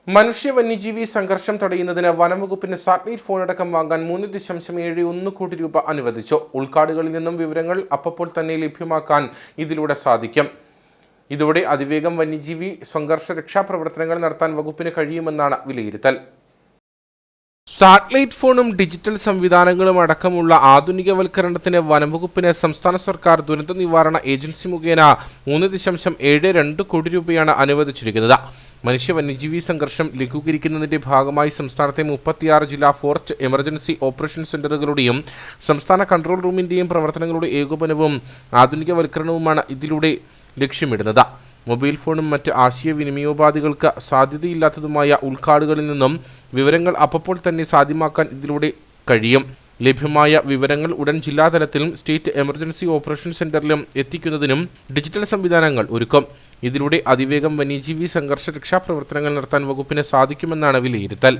മനുഷ്യ വന്യജീവി സംഘർഷം തടയുന്നതിന് വനംവകുപ്പിന് സാറ്റലൈറ്റ് ഫോണടക്കം വാങ്ങാൻ 3.71 കോടി രൂപ അനുവദിച്ചു. ഉൾക്കാടുകളിൽ നിന്നും വിവരങ്ങൾ അപ്പോൾ തന്നെ ലഭ്യമാക്കാൻ ഇതിലൂടെ സാധിക്കും. ഇതോടെ അതിവേഗം വന്യജീവി സംഘർഷ രക്ഷാപ്രവർത്തനങ്ങൾ നടത്താൻ വകുപ്പിന് കഴിയുമെന്നാണ് വിലയിരുത്തൽ. സാറ്റലൈറ്റ് ഫോണും ഡിജിറ്റൽ സംവിധാനങ്ങളും അടക്കമുള്ള ആധുനികവൽക്കരണത്തിന് വനംവകുപ്പിന് സംസ്ഥാന സർക്കാർ ദുരന്ത നിവാരണ ഏജൻസി മുഖേന 3.72 കോടി രൂപയാണ് അനുവദിച്ചിരിക്കുന്നത്. മനുഷ്യ വന്യജീവി സംഘർഷം ലഘൂകരിക്കുന്നതിന്റെ ഭാഗമായി സംസ്ഥാനത്തെ 36 ജില്ലാ ഫോറസ്റ്റ് എമർജൻസി ഓപ്പറേഷൻ സെന്ററുകളുടെയും സംസ്ഥാന കൺട്രോൾ റൂമിന്റെയും പ്രവർത്തനങ്ങളുടെ ഏകോപനവും ആധുനികവൽക്കരണവുമാണ് ഇതിലൂടെ ലക്ഷ്യമിടുന്നത്. മൊബൈൽ ഫോണും മറ്റ് ആശയവിനിമയോപാധികൾക്ക് സാധ്യതയില്ലാത്തതുമായ ഉൾക്കാടുകളിൽ നിന്നും വിവരങ്ങൾ അപ്പോൾ തന്നെ സാധ്യമാക്കാൻ ഇതിലൂടെ കഴിയും. ലഭ്യമായ വിവരങ്ങൾ ഉടൻ ജില്ലാതലത്തിലും സ്റ്റേറ്റ് എമർജൻസി ഓപ്പറേഷൻ സെന്ററിലും എത്തിക്കുന്നതിനും ഡിജിറ്റൽ സംവിധാനങ്ങൾ ഒരുക്കും. ഇതിലൂടെ അതിവേഗം വന്യജീവി സംഘർഷ രക്ഷാപ്രവർത്തനങ്ങൾ നടത്താൻ വകുപ്പിന് സാധിക്കുമെന്നാണ് വിലയിരുത്തൽ.